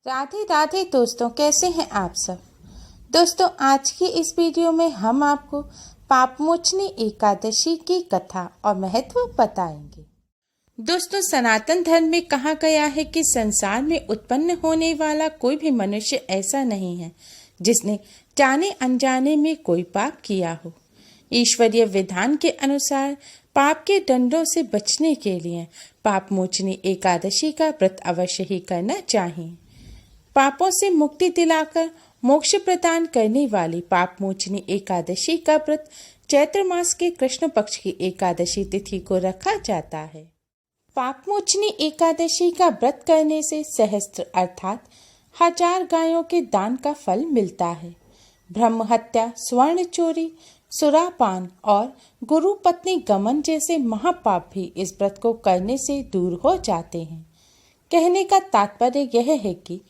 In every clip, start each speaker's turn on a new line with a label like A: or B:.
A: राधे राधे दोस्तों, कैसे हैं आप सब। दोस्तों, आज की इस वीडियो में हम आपको पापमोचनी एकादशी की कथा और महत्व बताएंगे। दोस्तों, सनातन धर्म में कहा गया है कि संसार में उत्पन्न होने वाला कोई भी मनुष्य ऐसा नहीं है जिसने जाने अनजाने में कोई पाप किया हो। ईश्वरीय विधान के अनुसार पाप के दंडों से बचने के लिए पापमोचनी एकादशी का व्रत अवश्य ही करना चाहिए। पापों से मुक्ति दिलाकर मोक्ष प्रदान करने वाली पापमोचनी एकादशी का व्रत चैत्र मास के कृष्ण पक्ष की एकादशी तिथि को रखा जाता है। पापमोचनी एकादशी का व्रत करने से सहस्त्र अर्थात 1000 गायों के दान का फल मिलता है। ब्रह्म हत्या, स्वर्ण चोरी, सुरापान और गुरु पत्नी गमन जैसे महापाप भी इस व्रत को करने से दूर हो जाते हैं। कहने का तात्पर्य यह है कि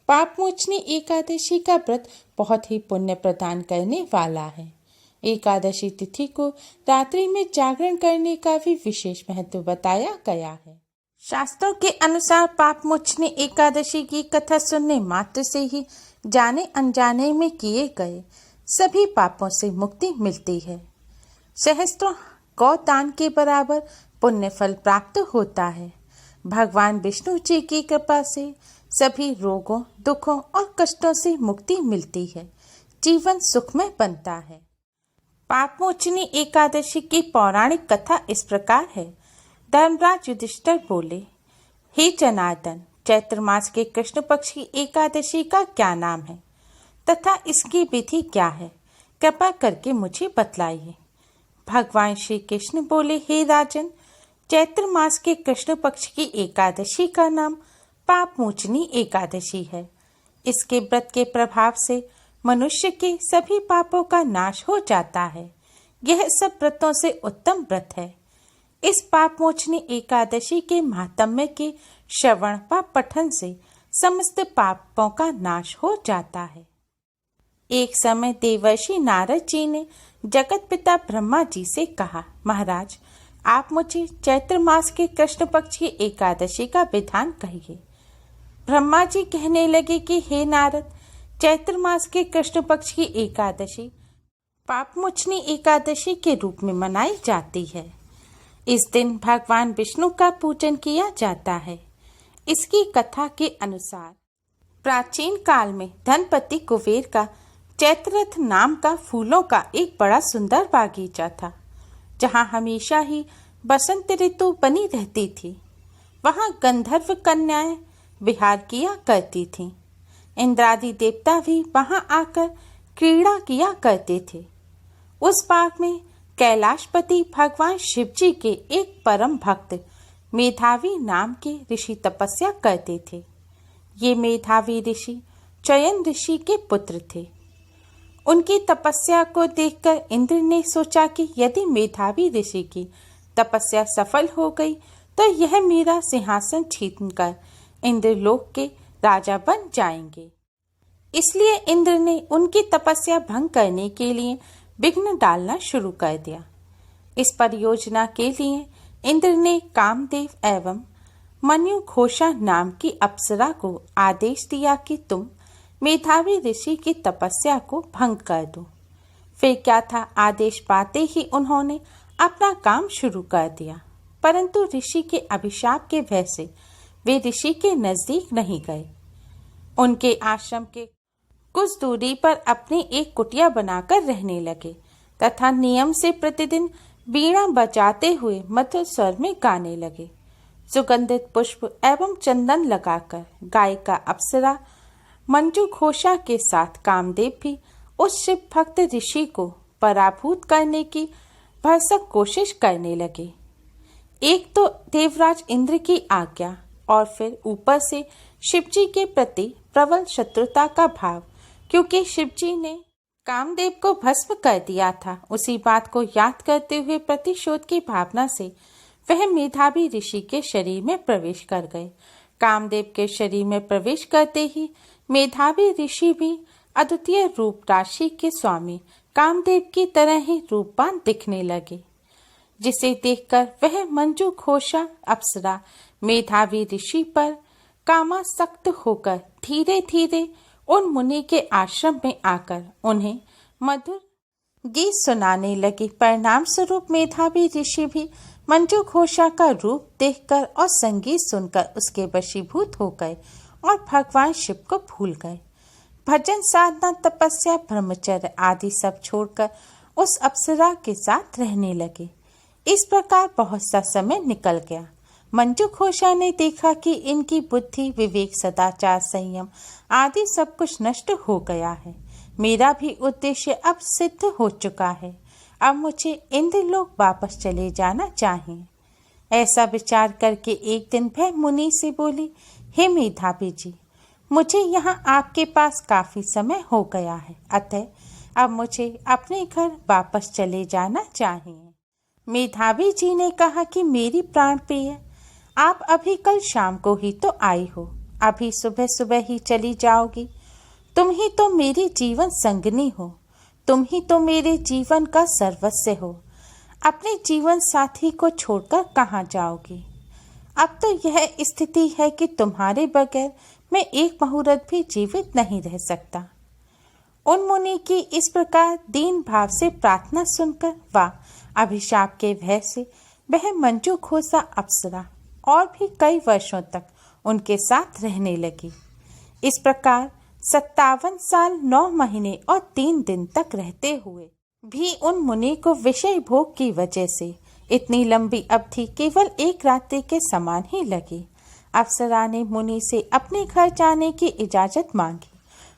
A: पापमोचनी एकादशी का व्रत बहुत ही पुण्य प्रदान करने वाला है। एकादशी तिथि को रात्रि में जागरण करने का भी विशेष महत्व बताया गया है। शास्त्रों के अनुसार पापमोचनी एकादशी की कथा सुनने मात्र से ही जाने अनजाने में किए गए सभी पापों से मुक्ति मिलती है। सहस्त्रों गौदान के बराबर पुण्य फल प्राप्त होता है। भगवान विष्णु जी की कृपा से सभी रोगों, दुखों और कष्टों से मुक्ति मिलती है। जीवन सुखमय बनता है। पापमोचनी एकादशी की पौराणिक कथा इस प्रकार है। धर्मराज युधिष्ठिर बोले, हे जनार्दन, चैत्र मास के कृष्ण पक्ष की एकादशी का क्या नाम है तथा इसकी विधि क्या है, कृपा करके मुझे बतलाइए। भगवान श्री कृष्ण बोले, हे राजन, चैत्र मास के कृष्ण पक्ष की एकादशी का नाम पापमोचनी एकादशी है। इसके व्रत के प्रभाव से मनुष्य के सभी पापों का नाश हो जाता है। यह सब व्रतों से उत्तम व्रत है। इस पापमोचनी एकादशी के महात्म्य के श्रवण व पठन से समस्त पापों का नाश हो जाता है। एक समय देवर्षि नारद जी ने जगत पिता ब्रह्मा जी से कहा, महाराज, आप मुझे चैत्र मास के कृष्ण पक्ष की एकादशी का विधान कहिए। ब्रह्मा जी कहने लगे कि हे नारद, चैत्र मास के कृष्ण पक्ष की एकादशी पापमोचनी एकादशी के रूप में मनाई जाती है। इस दिन भगवान विष्णु का पूजन किया जाता है। इसकी कथा के अनुसार प्राचीन काल में धनपति कुबेर का चैत्ररथ नाम का फूलों का एक बड़ा सुंदर बागीचा था, जहाँ हमेशा ही बसंत ऋतु बनी रहती थी। वहाँ गंधर्व कन्याएं विहार किया करती थीं। इंद्रादि देवता भी वहां आकर क्रीड़ा किया करते थे। उस बाग में कैलाशपति भगवान शिव जी के एक परम भक्त मेधावी नाम के ऋषि तपस्या करते थे। ये मेधावी ऋषि चयन ऋषि के पुत्र थे। उनकी तपस्या को देखकर इंद्र ने सोचा कि यदि मेधावी ऋषि की तपस्या सफल हो गई तो यह मेरा सिंहासन छीनकर इंद्रलोक के राजा बन जाएंगे। इसलिए इंद्र ने उनकी तपस्या भंग करने के लिए विघ्न डालना शुरू कर दिया। इस परियोजना के लिए इंद्र ने कामदेव एवं मनु घोषा नाम की अप्सरा को आदेश दिया कि तुम मेधावी ऋषि की तपस्या को भंग कर दो। फिर क्या था, आदेश पाते ही उन्होंने अपना काम शुरू कर दिया। परंतु ऋषि के अभिशाप के भय से वे ऋषि के नजदीक नहीं गए। उनके आश्रम के कुछ दूरी पर अपनी एक कुटिया बनाकर रहने लगे तथा नियम से प्रतिदिन वीणा बजाते हुए मधुर स्वर में गाने लगे। सुगंधित पुष्प एवं चंदन लगाकर गायिका अप्सरा मंजू घोषा के साथ कामदेव भी उस शिव भक्त ऋषि को पराभूत करने की भरसक कोशिश करने लगे। एक तो देवराज इंद्र की आज्ञा और फिर ऊपर से शिवजी के प्रति प्रबल शत्रुता का भाव, क्योंकि शिवजी ने कामदेव को भस्म कर दिया था। उसी बात को याद करते हुए प्रतिशोध की भावना से वह मेधावी ऋषि के शरीर में प्रवेश कर गए। कामदेव के शरीर में प्रवेश करते ही मेधावी ऋषि भी अद्वितीय रूप राशि के स्वामी कामदेव की तरह ही रूपवान दिखने लगे, जिसे देखकर वह मंजू घोषा अप्सरा मेधावी ऋषि पर कामासक्त होकर धीरे धीरे उन मुनि के आश्रम में आकर उन्हें मधुर गीत सुनाने लगी। परिणाम स्वरूप मेधावी ऋषि भी मंजू घोषा का रूप देखकर और संगीत सुनकर उसके वशीभूत हो गए और भगवान शिव को भूल गए। भजन, साधना, तपस्या, ब्रह्मचर्य आदि सब छोड़कर उस अप्सरा के साथ रहने लगे। इस प्रकार बहुत सा समय निकल गया। मंजू घोषा ने देखा कि इनकी बुद्धि, विवेक, सदाचार, संयम आदि सब कुछ नष्ट हो गया है। मेरा भी उद्देश्य अब सिद्ध हो चुका है। अब मुझे इंद्रलोक वापस चले जाना चाहिए। ऐसा विचार करके एक दिन वह मुनि से बोली, हे मेधावी जी, मुझे यहाँ आपके पास काफी समय हो गया है, अतः अब मुझे अपने घर वापस चले जाना चाहिए। मेधावी जी ने कहा कि मेरी प्राण प्रिय, आप अभी कल शाम को ही तो आई हो, अभी सुबह सुबह ही चली जाओगी। तुम ही तो मेरी जीवन संगनी हो, तुम ही तो मेरे जीवन का सर्वस्व हो। अपने जीवन साथी को छोड़कर कहाँ जाओगी? अब तो यह स्थिति है कि तुम्हारे बगैर मैं एक मुहूर्त भी जीवित नहीं रह सकता। उन मुनि की इस प्रकार दीन भाव से प्रार्थना सुनकर व अभिशाप के भय से वह मंजू घोषा अप्सरा और भी कई वर्षों तक उनके साथ रहने लगी। इस प्रकार 57 साल 9 महीने और 3 दिन तक रहते हुए भी उन मुनि को विषय भोग की वजह से इतनी लंबी अवधि केवल एक रात्रि के समान ही लगी। अप्सरा ने मुनि से अपने घर जाने की इजाजत मांगी।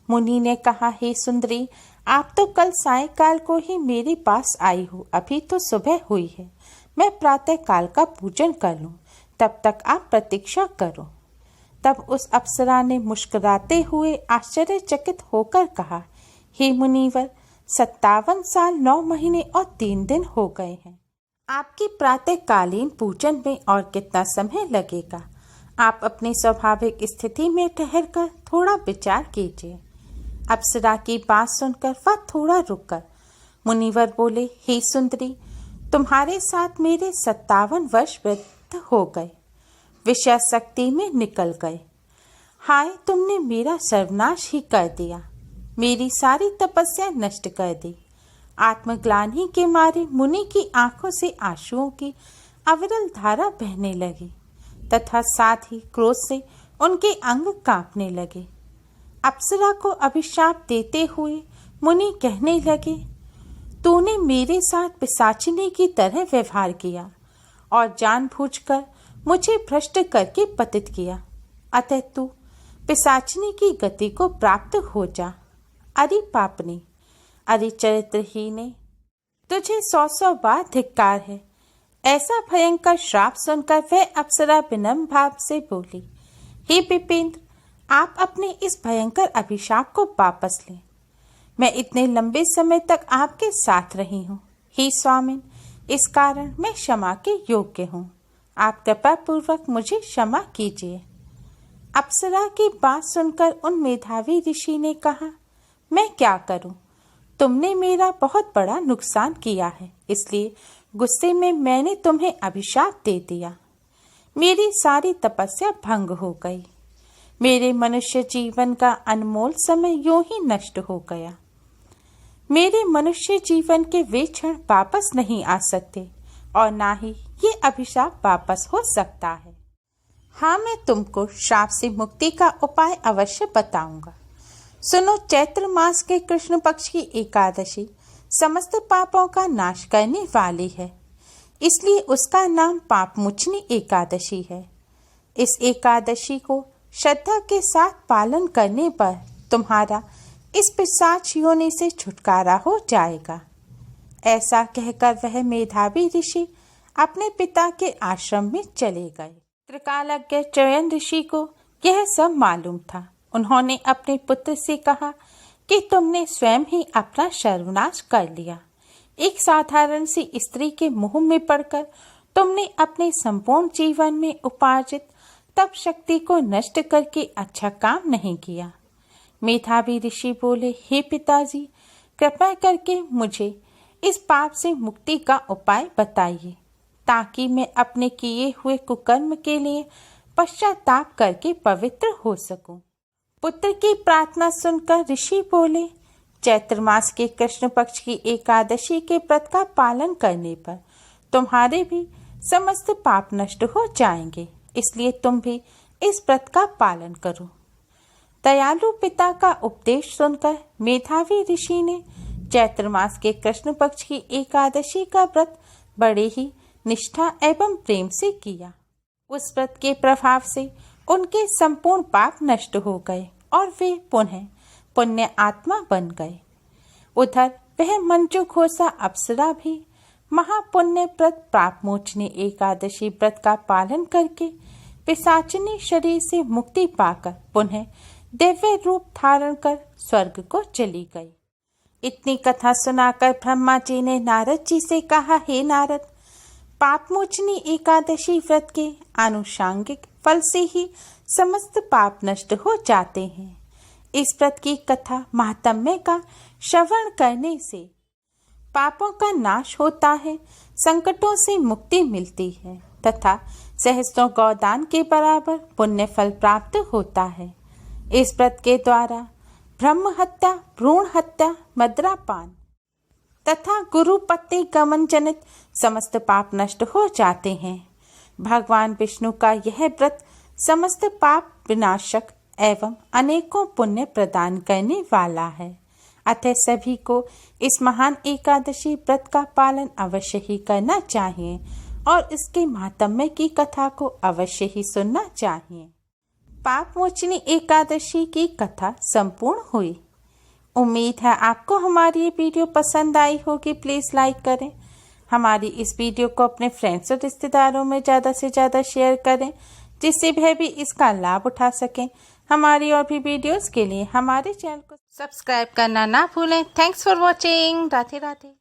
A: मुनि ने कहा, हे सुंदरी, आप तो कल सायंकाल को ही मेरे पास आई हो, अभी तो सुबह हुई है। मैं प्रातः काल का पूजन कर लूं, तब तक आप प्रतीक्षा करो। तब उस अप्सरा ने मुस्कुराते हुए आश्चर्यचकित होकर कहा, हे मुनिवर, 57 साल 9 महीने और 3 दिन हो गए हैं। आपकी प्रातःकालीन पूजन में और कितना समय लगेगा? आप अपनी स्वाभाविक स्थिति में ठहरकर थोड़ा विचार कीजिए। अप्सरा की बात सुनकर वह थोड़ा रुककर मुनिवर बोले, हे सुंदरी, तुम्हारे साथ मेरे 57 वर्ष व्यतीत हो गए, विषय शक्ति में निकल गए। हाय, तुमने मेरा सर्वनाश ही कर दिया, मेरी सारी तपस्या नष्ट कर दी। आत्मग्लानि के मारे मुनि की आंखों से आंसुओं की अविरल धारा बहने लगी तथा साथ ही क्रोध से उनके अंग कांपने लगे। अप्सरा को अभिशाप देते हुए मुनि कहने लगे, तूने मेरे साथ पिशाचिनी की तरह व्यवहार किया और जानबूझकर मुझे भ्रष्ट करके पतित किया, अतः तू पिशाचिनी की गति को प्राप्त हो जा। अरे पापनी, अरे चरित्रहीने, तुझे 100 बार धिक्कार है। ऐसा भयंकर श्राप सुनकर वह अप्सरा विनम्र भाव से बोली, हे विपेंद्र, आप अपने इस भयंकर अभिशाप को वापस लें। मैं इतने लंबे समय तक आपके साथ रही हूँ। हे स्वामिन, इस कारण मैं क्षमा के योग्य हूँ। आप कृपा पूर्वक मुझे क्षमा कीजिए। अप्सरा की बात सुनकर उन मेधावी ऋषि ने कहा, मैं क्या करूं? तुमने मेरा बहुत बड़ा नुकसान किया है, इसलिए गुस्से में मैंने तुम्हें अभिशाप दे दिया। मेरी सारी तपस्या भंग हो गई। मेरे मनुष्य जीवन का अनमोल समय यूं ही नष्ट हो गया। मेरे मनुष्य जीवन के वे क्षण वापस नहीं आ सकते और ना ही ये अभिशाप वापस हो सकता है। हाँ, मैं तुमको श्राप से मुक्ति का उपाय अवश्य बताऊंगा। सुनो, चैत्र मास के कृष्ण पक्ष की एकादशी समस्त पापों का नाश करने वाली है, इसलिए उसका नाम पापमुचनी एकादशी है। इस एकादशी को श्रद्धा के साथ पालन करने पर तुम्हारा इस पिशाच योनि से छुटकारा हो जाएगा। ऐसा कहकर वह मेधावी ऋषि अपने पिता के आश्रम में चले गए। त्रिकालज्ञ च्ययन ऋषि को यह सब मालूम था। उन्होंने अपने पुत्र से कहा कि तुमने स्वयं ही अपना सर्वनाश कर लिया। एक साधारण सी स्त्री के मुंह में पड़कर तुमने अपने संपूर्ण जीवन में उपार्जित तप शक्ति को नष्ट करके अच्छा काम नहीं किया। मेधावी ऋषि बोले, हे पिताजी, कृपया करके मुझे इस पाप से मुक्ति का उपाय बताइए, ताकि मैं अपने किए हुए कुकर्म के लिए पश्चाताप करके पवित्र हो सकूं। पुत्र की प्रार्थना सुनकर ऋषि बोले, चैत्र मास के कृष्ण पक्ष की एकादशी के व्रत का पालन करने पर तुम्हारे भी समस्त पाप नष्ट हो जाएंगे, इसलिए तुम भी इस व्रत का पालन करो। दयालु पिता का उपदेश सुनकर मेधावी ऋषि ने चैत्र मास के कृष्ण पक्ष की एकादशी का व्रत बड़े ही निष्ठा एवं प्रेम से किया। उस व्रत के प्रभाव से उनके संपूर्ण पाप नष्ट हो गए और वे पुनः पुण्य आत्मा बन गए। उधर वह मंजू घोषा अप्सरा भी महापुण्य व्रत पाप मोचनी एकादशी व्रत का पालन करके पिशाचिनी शरीर से मुक्ति पाकर पुनः दिव्य रूप धारण कर स्वर्ग को चली गई। इतनी कथा सुनाकर ब्रह्मा जी ने नारद जी से कहा, हे नारद, पापमोचनी एकादशी व्रत के आनुषांगिक फल से ही समस्त पाप नष्ट हो जाते हैं। इस व्रत की कथा महात्म्य का श्रवण करने से पापों का नाश होता है, संकटों से मुक्ति मिलती है तथा सहस्त्रों गौदान के बराबर पुण्य फल प्राप्त होता है। इस व्रत के द्वारा ब्रह्म हत्या, भ्रूण हत्या, मद्रापान तथा गुरुपत्नी गमन जनित समस्त पाप नष्ट हो जाते हैं। भगवान विष्णु का यह व्रत समस्त पाप विनाशक एवं अनेकों पुण्य प्रदान करने वाला है। अतः सभी को इस महान एकादशी व्रत का पालन अवश्य ही करना चाहिए और इसके महात्म्य की कथा को अवश्य ही सुनना चाहिए। पाप मोचनी एकादशी की कथा संपूर्ण हुई। उम्मीद है आपको हमारी ये वीडियो पसंद आई होगी। प्लीज़ लाइक करें। हमारी इस वीडियो को अपने फ्रेंड्स और रिश्तेदारों में ज़्यादा से ज़्यादा शेयर करें, जिससे वह भी इसका लाभ उठा सकें। हमारी और भी वीडियोस के लिए हमारे चैनल को सब्सक्राइब करना ना भूलें। Thanks for watching. Radhe Radhe.